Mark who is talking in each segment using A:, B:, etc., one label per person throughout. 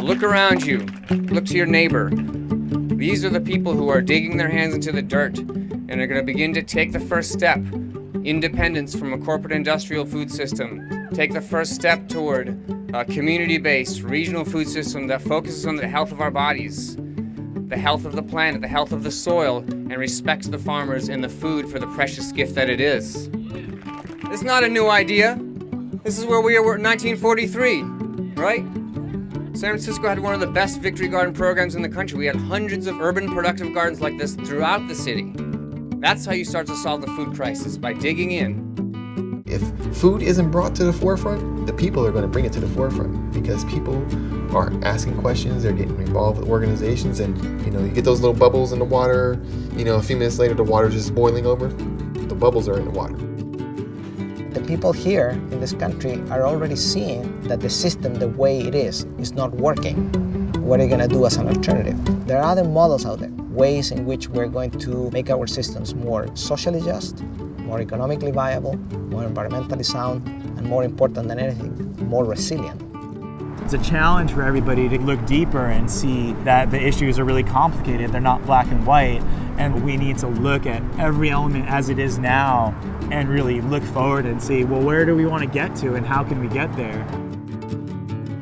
A: Look around you. Look to your neighbor. These are the people who are digging their hands into the dirt and are going to begin to take the first step. Independence from a corporate industrial food system. Take the first step toward a community-based regional food system that focuses on the health of our bodies, the health of the planet, the health of the soil, and respects the farmers and the food for the precious gift that it is. It's not a new idea. This is where we were in 1943, right? San Francisco had one of the best victory garden programs in the country. We had hundreds of urban productive gardens like this throughout the city. That's how you start to solve the food crisis, by digging in.
B: If food isn't brought to the forefront, the people are going to bring it to the forefront, because people are asking questions, they're getting involved with organizations, and you get those little bubbles in the water, a few minutes later the water's just boiling over. The bubbles are in the water.
C: The people here in this country are already seeing that the system, the way it is not working. What are you going to do as an alternative? There are other models out there, ways in which we're going to make our systems more socially just, more economically viable, more environmentally sound, and more important than anything, more resilient.
D: It's a challenge for everybody to look deeper and see that the issues are really complicated. They're not black and white, and we need to look at every element as it is now and really look forward and see, well, where do we want to get to and how can we get there?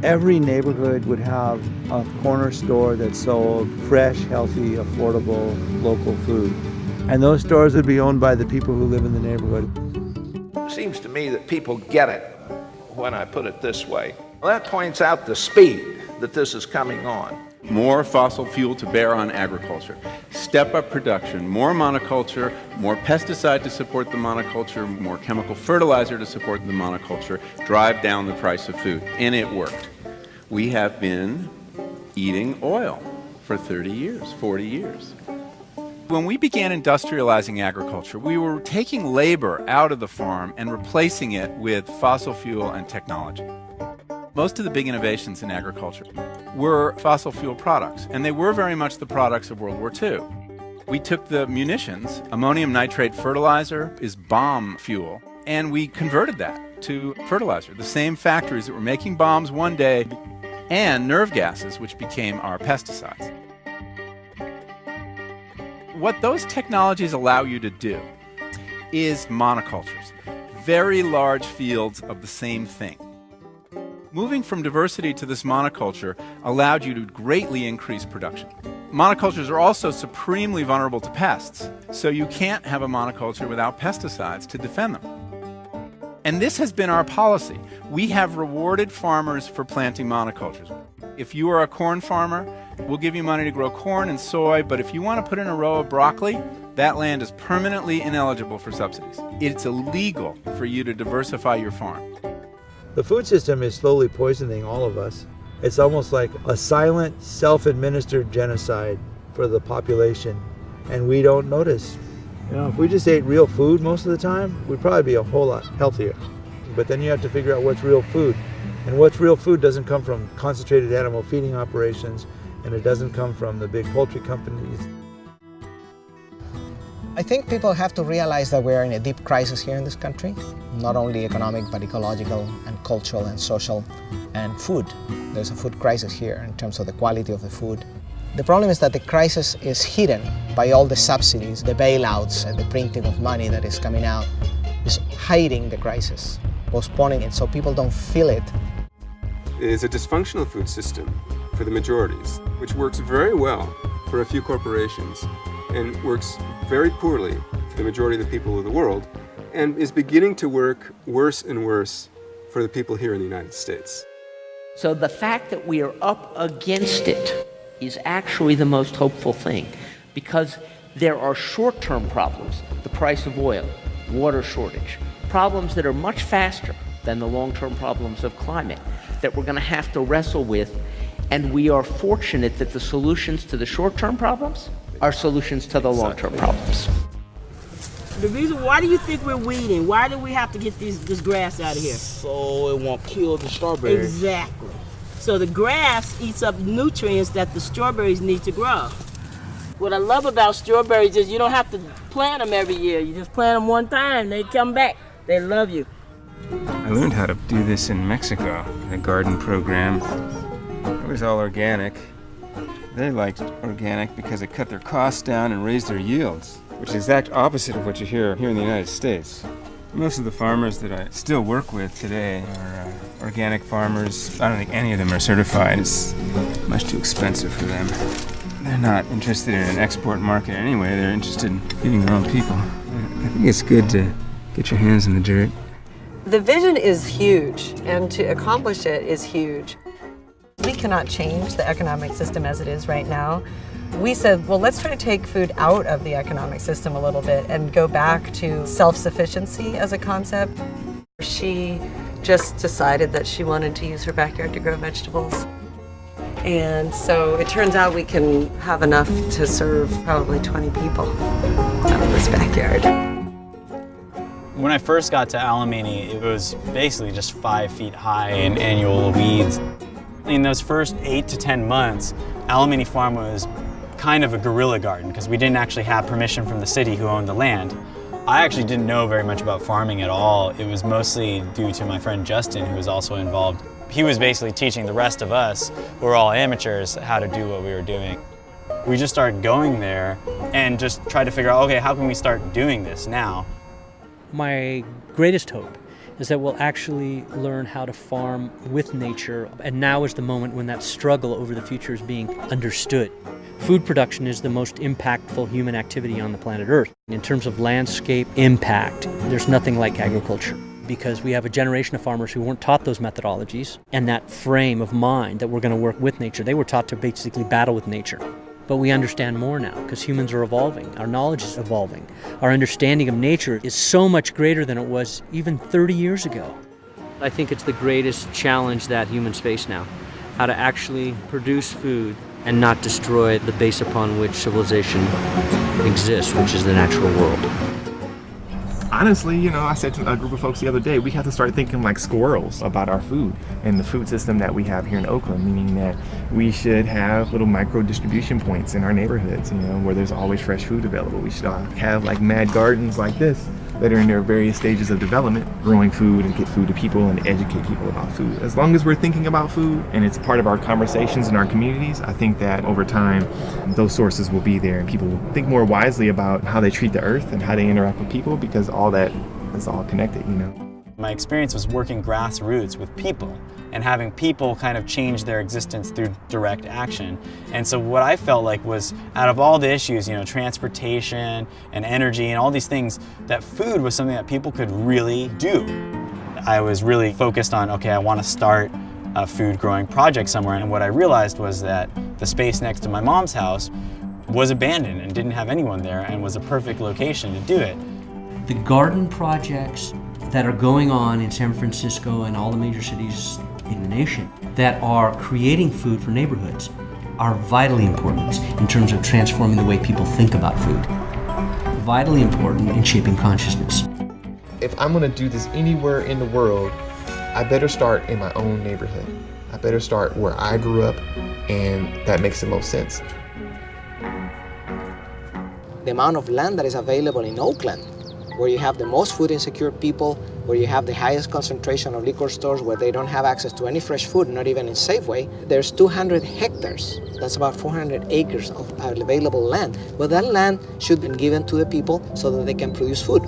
E: Every neighborhood would have a corner store that sold fresh, healthy, affordable, local food. And those stores would be owned by the people who live in the neighborhood.
F: It seems to me that people get it when I put it this way. Well, that points out the speed that this is coming on.
G: More fossil fuel to bear on agriculture, step up production, more monoculture, more pesticide to support the monoculture, more chemical fertilizer to support the monoculture, drive down the price of food. And it worked. We have been eating oil for 30 years, 40 years. When we began industrializing agriculture, we were taking labor out of the farm and replacing it with fossil fuel and technology. Most of the big innovations in agriculture were fossil fuel products, and they were very much the products of World War II. We took the munitions, ammonium nitrate fertilizer is bomb fuel, and we converted that to fertilizer. The same factories that were making bombs one day, and nerve gases, which became our pesticides. What those technologies allow you to do is monocultures, very large fields of the same thing. Moving from diversity to this monoculture allowed you to greatly increase production. Monocultures are also supremely vulnerable to pests, so you can't have a monoculture without pesticides to defend them. And this has been our policy. We have rewarded farmers for planting monocultures. If you are a corn farmer, we'll give you money to grow corn and soy, but if you want to put in a row of broccoli, that land is permanently ineligible for subsidies. It's illegal for you to diversify your farm.
E: The food system is slowly poisoning all of us. It's almost like a silent, self-administered genocide for the population, and we don't notice. If we just ate real food most of the time, we'd probably be a whole lot healthier. But then you have to figure out what's real food. And what's real food doesn't come from concentrated animal feeding operations, and it doesn't come from the big poultry companies.
C: I think people have to realize that we're in a deep crisis here in this country, not only economic, but ecological and cultural and social and food. There's a food crisis here in terms of the quality of the food. The problem is that the crisis is hidden by all the subsidies, the bailouts, and the printing of money that is coming out. It's hiding the crisis, postponing it so people don't feel it.
H: It is a dysfunctional food system for the majorities, which works very well for a few corporations and works very poorly for the majority of the people of the world, and is beginning to work worse and worse for the people here in the United States.
I: So the fact that we are up against it is actually the most hopeful thing, because there are short-term problems, the price of oil, water shortage, problems that are much faster than the long-term problems of climate that we're going to have to wrestle with, and we are fortunate that the solutions to the short-term problems are solutions to the long-term problems.
J: The reason, why do you think we're weeding? Why do we have to get this grass out of here?
K: So it won't kill the strawberries.
J: Exactly. So the grass eats up nutrients that the strawberries need to grow. What I love about strawberries is you don't have to plant them every year. You just plant them one time, they come back. They love you.
L: I learned how to do this in Mexico, a garden program
H: That was all organic. They liked organic because it cut their costs down and raised their yields, which is the exact opposite of what you hear here in the United States. Most of the farmers that I still work with today are organic farmers. I don't think any of them are certified. It's much too expensive for them. They're not interested in an export market anyway. They're interested in feeding their own people. I think it's good to get your hands in the dirt.
L: The vision is huge, and to accomplish it is huge. We cannot change the economic system as it is right now. We said, well, let's try to take food out of the economic system a little bit and go back to self-sufficiency as a concept. She just decided that she wanted to use her backyard to grow vegetables. And so it turns out we can have enough to serve probably 20 people out of this backyard.
M: When I first got to Alemany, it was basically just 5 feet high in annual weeds. In those first 8 to 10 months, Alemany Farm was kind of a guerrilla garden because we didn't actually have permission from the city who owned the land. I actually didn't know very much about farming at all. It was mostly due to my friend Justin, who was also involved. He was basically teaching the rest of us, who were all amateurs, how to do what we were doing. We just started going there and just tried to figure out, okay, how can we start doing this now?
N: My greatest hope is that we'll actually learn how to farm with nature, and now is the moment when that struggle over the future is being understood. Food production is the most impactful human activity on the planet Earth. In terms of landscape impact, there's nothing like agriculture, because we have a generation of farmers who weren't taught those methodologies and that frame of mind that we're going to work with nature. They were taught to basically battle with nature. But we understand more now because humans are evolving. Our knowledge is evolving. Our understanding of nature is so much greater than it was even 30 years ago. I think it's the greatest challenge that humans face now, how to actually produce food and not destroy the base upon which civilization exists, which is the natural world.
O: Honestly, you know, I said to a group of folks the other day, we have to start thinking like squirrels about our food and the food system that we have here in Oakland, meaning that we should have little micro distribution points in our neighborhoods, you know, where there's always fresh food available. We should have like mad gardens like this that are in their various stages of development, growing food and get food to people and educate people about food. As long as we're thinking about food and it's part of our conversations in our communities, I think that over time, those sources will be there and people will think more wisely about how they treat the earth and how they interact with people, because all that is all connected, you know.
M: My experience was working grassroots with people and having people kind of change their existence through direct action. And so what I felt like was, out of all the issues, you know, transportation and energy and all these things, that food was something that people could really do. I was really focused on, okay, I want to start a food growing project somewhere. And what I realized was that the space next to my mom's house was abandoned and didn't have anyone there and was a perfect location to do it.
N: The garden projects that are going on in San Francisco and all the major cities in the nation that are creating food for neighborhoods are vitally important in terms of transforming the way people think about food. Vitally important in shaping consciousness.
B: If I'm gonna do this anywhere in the world, I better start in my own neighborhood. I better start where I grew up, and that makes the most sense.
C: The amount of land that is available in Oakland, where you have the most food insecure people, where you have the highest concentration of liquor stores, where they don't have access to any fresh food, not even in Safeway, there's 200 hectares. That's about 400 acres of available land. Well, that land should be given to the people so that they can produce food.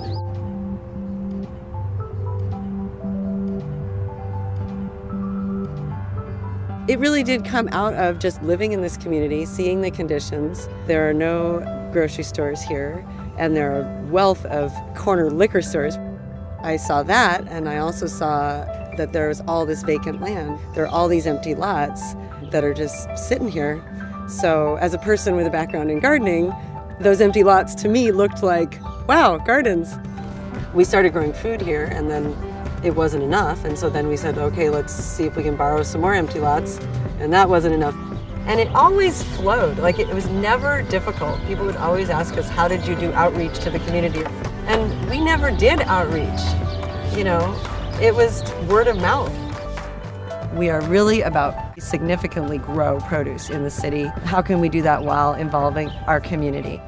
L: It really did come out of just living in this community, seeing the conditions. There are no grocery stores here, and there are a wealth of corner liquor stores. I saw that, and I also saw that there was all this vacant land. There are all these empty lots that are just sitting here. So as a person with a background in gardening, those empty lots to me looked like, wow, gardens. We started growing food here, and then it wasn't enough, and so then we said, okay, let's see if we can borrow some more empty lots, and that wasn't enough. And it always flowed, like it was never difficult. People would always ask us, how did you do outreach to the community? And we never did outreach, you know, it was word of mouth. We are really about significantly grow produce in the city. How can we do that while involving our community?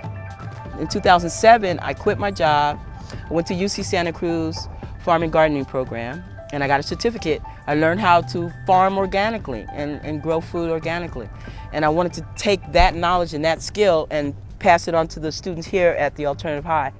P: In 2007, I quit my job, I went to UC Santa Cruz farm and gardening program,
J: and I got a certificate. I learned how to farm organically and grow food organically. And I wanted to take that knowledge and that skill and pass it on to the students here at the Alternative High.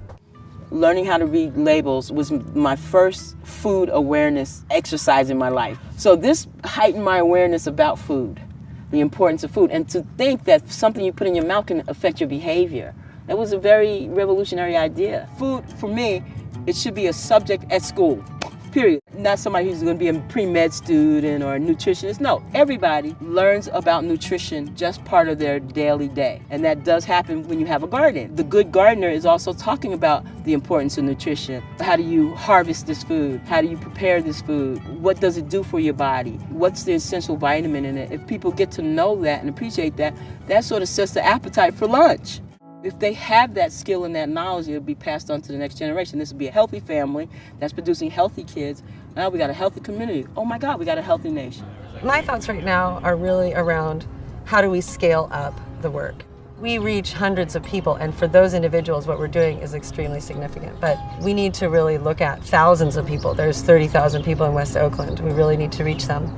J: Learning how to read labels was my first food awareness exercise in my life. So this heightened my awareness about food, the importance of food, and to think that something you put in your mouth can affect your behavior. That was a very revolutionary idea. Food, for me, it should be a subject at school, period. Not somebody who's going to be a pre-med student or a nutritionist. No, everybody learns about nutrition just part of their daily day. And that does happen when you have a garden. The good gardener is also talking about the importance of nutrition. How do you harvest this food? How do you prepare this food? What does it do for your body? What's the essential vitamin in it? If people get to know that and appreciate that, that sort of sets the appetite for lunch. If they have that skill and that knowledge, it'll be passed on to the next generation. This will be a healthy family that's producing healthy kids. Now we got a healthy community. Oh my God, we got a healthy nation.
L: My thoughts right now are really around how do we scale up the work. We reach hundreds of people, and for those individuals, what we're doing is extremely significant. But we need to really look at thousands of people. There's 30,000 people in West Oakland. We really need to reach them.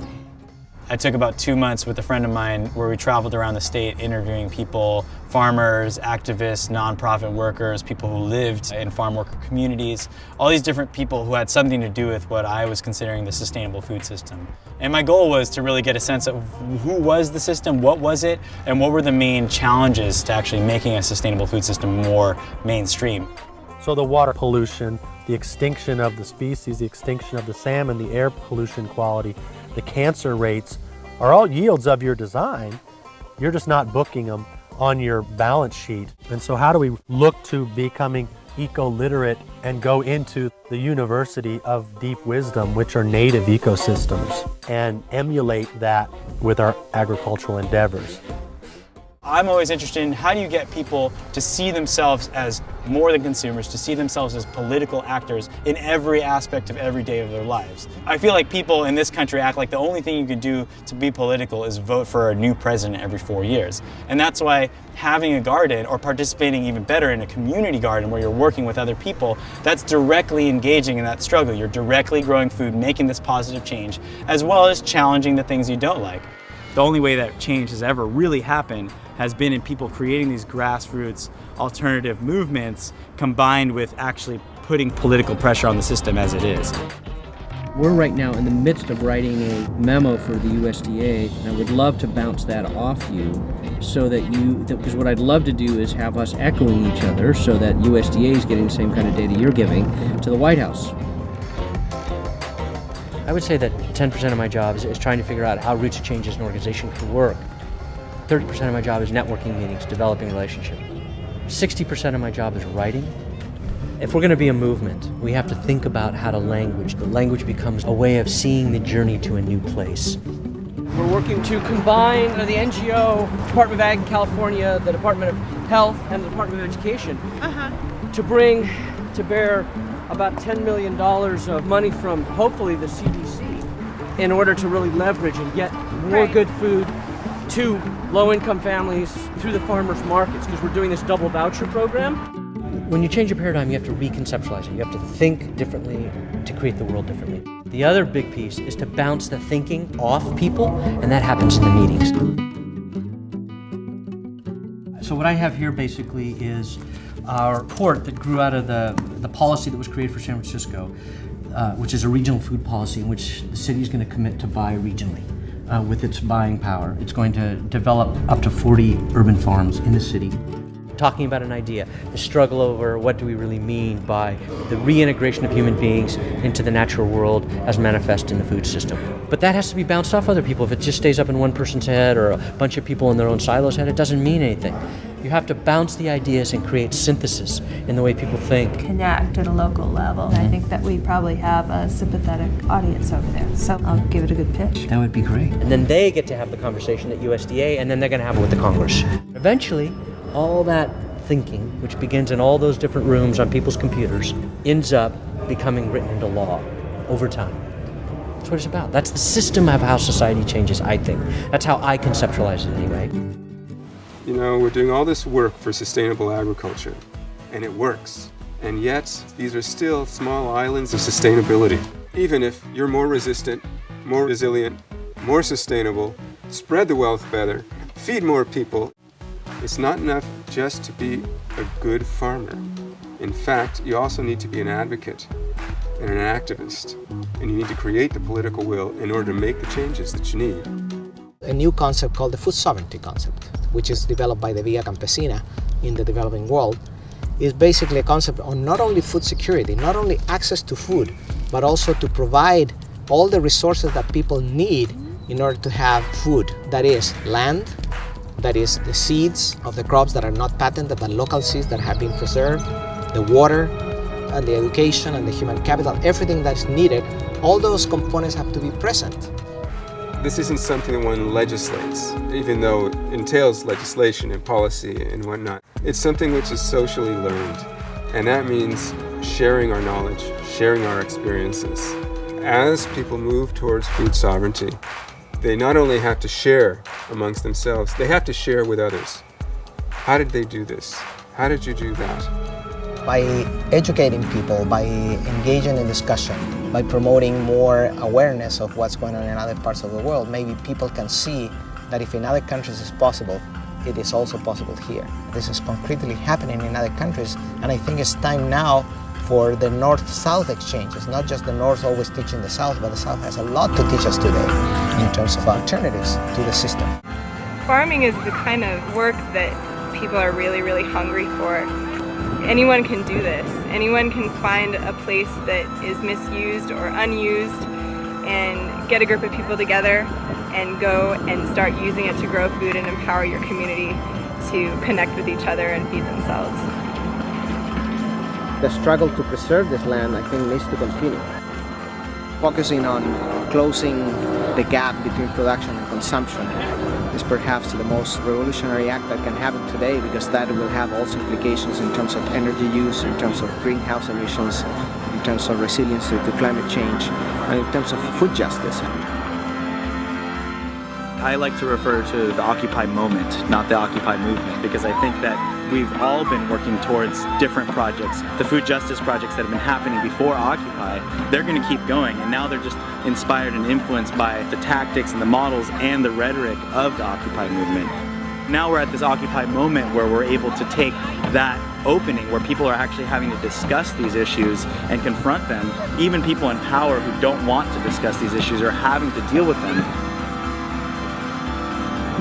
M: I took about 2 months with a friend of mine where we traveled around the state interviewing people, farmers, activists, nonprofit workers, people who lived in farm worker communities, all these different people who had something to do with what I was considering the sustainable food system. And my goal was to really get a sense of who was the system, what was it, and what were the main challenges to actually making a sustainable food system more mainstream.
P: So the water pollution, the extinction of the species, the extinction of the salmon, the air pollution quality, the cancer rates are all yields of your design. You're just not booking them on your balance sheet. And so how do we look to becoming eco-literate and go into the university of deep wisdom, which are native ecosystems, and emulate that with our agricultural endeavors?
M: I'm always interested in how do you get people to see themselves as more than consumers, to see themselves as political actors in every aspect of every day of their lives. I feel like people in this country act like the only thing you can do to be political is vote for a new president every 4 years. And that's why having a garden, or participating even better in a community garden where you're working with other people, that's directly engaging in that struggle. You're directly growing food, making this positive change, as well as challenging the things you don't like. The only way that change has ever really happened has been in people creating these grassroots alternative movements combined with actually putting political pressure on the system as it is.
N: We're right now in the midst of writing a memo for the USDA, and I would love to bounce that off you so that because what I'd love to do is have us echoing each other so that USDA is getting the same kind of data you're giving to the White House. I would say that 10% of my job is trying to figure out how Roots of Change as an organization could work. 30% of my job is networking meetings, developing relationships. 60% of my job is writing. If we're going to be a movement, we have to think about how to language. The language becomes a way of seeing the journey to a new place.
Q: We're working to combine the NGO, Department of Ag in California, the Department of Health, and the Department of Education to bring to bear about $10 million of money from hopefully the CDC in order to really leverage and get more good food to low-income families through the farmers markets, because we're doing this double voucher program.
N: When you change a paradigm, you have to reconceptualize it. You have to think differently to create the world differently. The other big piece is to bounce the thinking off people, and that happens in the meetings. So what I have here basically is our report that grew out of the policy that was created for San Francisco, which is a regional food policy in which the city is going to commit to buy regionally with its buying power. It's going to develop up to 40 urban farms in the city. Talking about an idea, the struggle over what do we really mean by the reintegration of human beings into the natural world as manifest in the food system. But that has to be bounced off other people. If it just stays up in one person's head or a bunch of people in their own silos' head, it doesn't mean anything. You have to bounce the ideas and create synthesis in the way people think.
R: Connect at a local level. I think that we probably have a sympathetic audience over there, so I'll give it a good pitch.
N: That would be great. And then they get to have the conversation at USDA, and then they're going to have it with the Congress. Eventually, all that thinking, which begins in all those different rooms on people's computers, ends up becoming written into law over time. That's what it's about. That's the system of how society changes, I think. That's how I conceptualize it anyway.
H: You know, we're doing all this work for sustainable agriculture, and it works. And yet, these are still small islands of sustainability. Even if you're more resistant, more resilient, more sustainable, spread the wealth better, feed more people, it's not enough just to be a good farmer. In fact, you also need to be an advocate and an activist, and you need to create the political will in order to make the changes that you need.
C: A new concept called the food sovereignty concept, which is developed by the Via Campesina in the developing world, is basically a concept on not only food security, not only access to food, but also to provide all the resources that people need in order to have food. That is land, that is the seeds of the crops that are not patented, but local seeds that have been preserved, the water, and the education and the human capital, everything that's needed, all those components have to be present.
H: This isn't something that one legislates, even though it entails legislation and policy and whatnot. It's something which is socially learned, and that means sharing our knowledge, sharing our experiences. As people move towards food sovereignty, they not only have to share amongst themselves, they have to share with others. How did they do this? How did you do that?
C: By educating people, by engaging in discussion, by promoting more awareness of what's going on in other parts of the world, maybe people can see that if in other countries it's possible, it is also possible here. This is concretely happening in other countries, and I think it's time now for the North-South exchanges, not just the North always teaching the South, but the South has a lot to teach us today in terms of alternatives to the system.
S: Farming is the kind of work that people are really, really hungry for. Anyone can do this. Anyone can find a place that is misused or unused and get a group of people together and go and start using it to grow food and empower your community to connect with each other and feed themselves.
C: The struggle to preserve this land, I think, needs to continue. Focusing on closing the gap between production and consumption is perhaps the most revolutionary act that can happen today, because that will have also implications in terms of energy use, in terms of greenhouse emissions, in terms of resilience to climate change, and in terms of food justice.
M: I like to refer to the Occupy moment, not the Occupy movement, because I think that we've all been working towards different projects. The food justice projects that have been happening before Occupy, they're going to keep going, and now they're just inspired and influenced by the tactics and the models and the rhetoric of the Occupy movement. Now we're at this Occupy moment where we're able to take that opening where people are actually having to discuss these issues and confront them. Even people in power who don't want to discuss these issues are having to deal with them.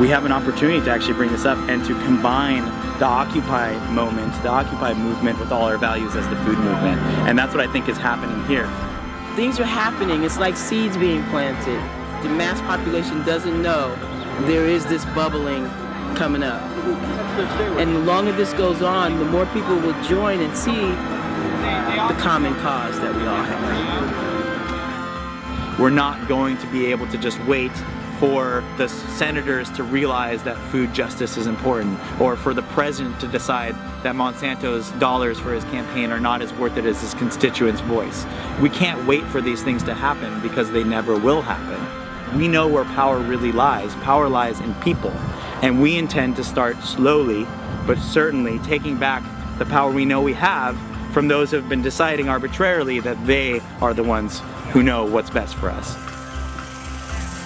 M: We have an opportunity to actually bring this up and to combine the Occupy moment, the Occupy movement with all our values as the food movement. And that's what I think is happening here.
J: Things are happening. It's like seeds being planted. The mass population doesn't know there is this bubbling coming up. And the longer this goes on, the more people will join and see the common cause that we all have.
M: We're not going to be able to just wait for the senators to realize that food justice is important, or for the president to decide that Monsanto's dollars for his campaign are not as worth it as his constituents' voice. We can't wait for these things to happen because they never will happen. We know where power really lies. Power lies in people. And we intend to start slowly, but certainly taking back the power we know we have from those who have been deciding arbitrarily that they are the ones who know what's best for us.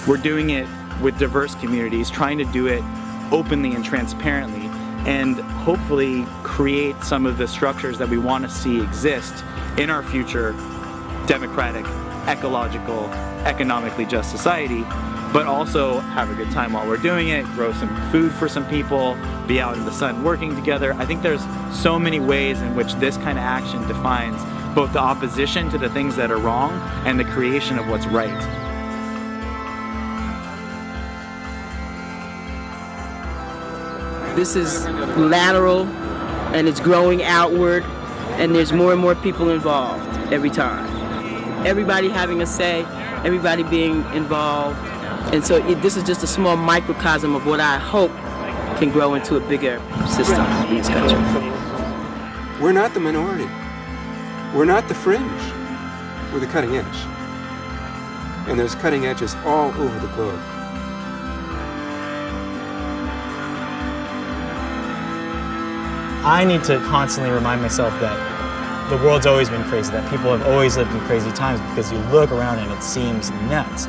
M: We're doing it with diverse communities, trying to do it openly and transparently, and hopefully create some of the structures that we want to see exist in our future democratic, ecological, economically just society, but also have a good time while we're doing it, grow some food for some people, be out in the sun working together. I think there's so many ways in which this kind of action defines both the opposition to the things that are wrong and the creation of what's right.
J: This is lateral, and it's growing outward, and there's more and more people involved every time. Everybody having a say, everybody being involved, and so this is just a small microcosm of what I hope can grow into a bigger system in this country.
H: We're not the minority. We're not the fringe. We're the cutting edge. And there's cutting edges all over the globe.
D: I need to constantly remind myself that
M: the world's always been crazy, that people have always lived in crazy times, because you look around and it seems nuts.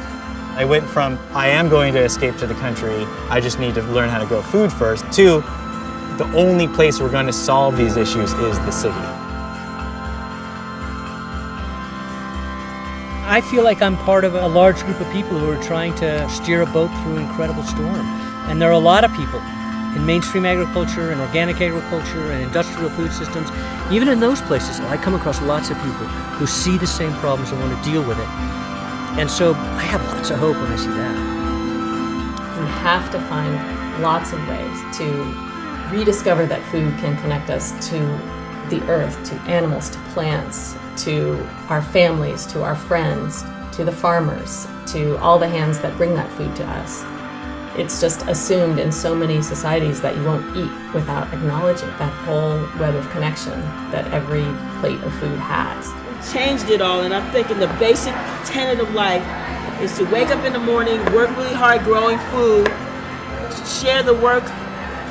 M: I went from, I am going to escape to the country, I just need to learn how to grow food first, to the only place we're going to solve these issues is the city.
N: I feel like I'm part of a large group of people who are trying to steer a boat through an incredible storm. And there are a lot of people in mainstream agriculture and organic agriculture and industrial food systems. Even in those places, I come across lots of people who see the same problems and want to deal with it. And so I have lots of hope when I see that.
T: We have to find lots of ways to rediscover that food can connect us to the earth, to animals, to plants, to our families, to our friends, to the farmers, to all the hands that bring that food to us. It's just assumed in so many societies that you won't eat without acknowledging that whole web of connection that every plate of food has.
J: We changed it all, and I'm thinking the basic tenet of life is to wake up in the morning, work really hard growing food, share the work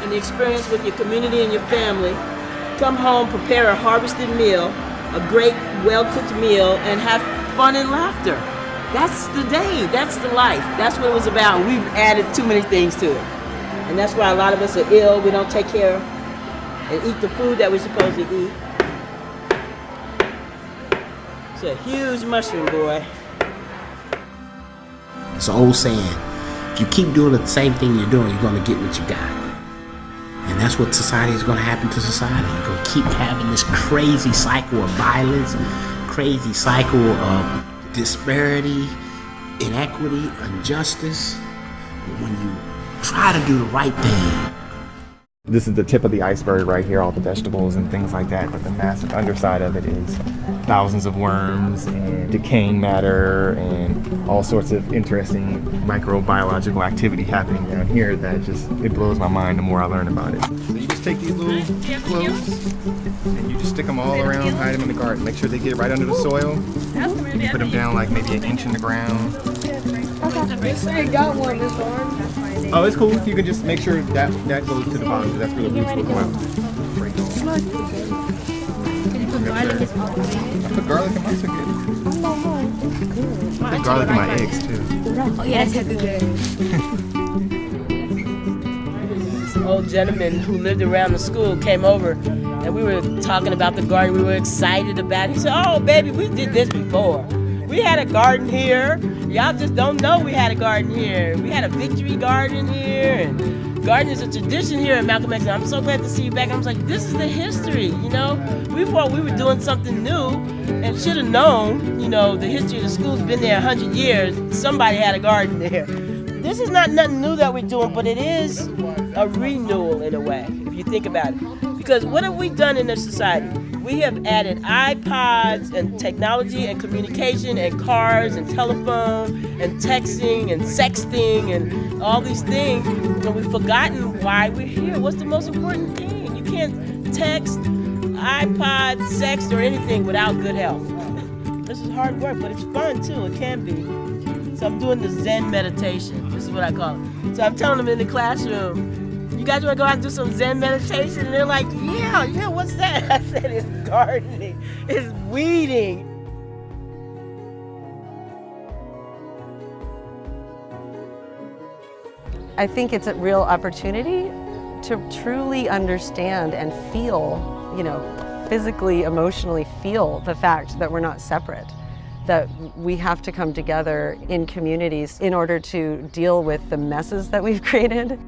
J: and the experience with your community and your family, come home, prepare a harvested meal, a great, well-cooked meal, and have fun and laughter. That's the day, that's the life, that's what it was about. We've added too many things to it. And that's why a lot of us are ill, we don't take care and eat the food that we're supposed to eat. It's a huge mushroom, boy.
K: It's an old saying, if you keep doing the same thing you're doing, you're gonna get what you got. And that's what society is gonna happen to society. You're gonna keep having this crazy cycle of violence, crazy cycle of disparity, inequity, injustice. But when you try to do the right thing.
O: This is the tip of the iceberg right here, all the vegetables and things like that, but the massive underside of it is thousands of worms and decaying matter and all sorts of interesting microbiological activity happening down here that just, it blows my mind the more I learn about it. So you just take these little cloves and you just stick them all around, hide them in the garden, make sure they get right under the soil. You put them down like maybe an inch in the ground.
J: I got one this morning.
O: Oh, it's cool. You can just make sure that goes to the bottom, because that's where the roots will go out. I put garlic in my spaghetti. I put garlic in my eggs too.
J: Oh yeah, that's a good. This old gentleman who lived around the school came over, and we were talking about the garden. We were excited about it. He said, "Oh, baby, we did this before. We had a garden here. Y'all just don't know we had a garden here. We had a victory garden here, and garden is a tradition here in Malcolm X. And I'm so glad to see you back." I was like, this is the history, you know? We thought we were doing something new and should have known, you know, the history of the school's been there 100 years. Somebody had a garden there. This is not nothing new that we're doing, but it is a renewal in a way, if you think about it. Because what have we done in this society? We have added iPods and technology and communication and cars and telephone and texting and sexting and all these things, and we've forgotten why we're here. What's the most important thing? You can't text, iPod, sext, or anything without good health. This is hard work, but it's fun too. It can be. So I'm doing the Zen meditation. This is what I call it. So I'm telling them in the classroom, "You guys want to go out and do some Zen meditation?" And they're like, yeah, what's that? I said, it's gardening, it's weeding.
L: I think it's a real opportunity to truly understand and feel, you know, physically, emotionally feel the fact that we're not separate, that we have to come together in communities in order to deal with the messes that we've created.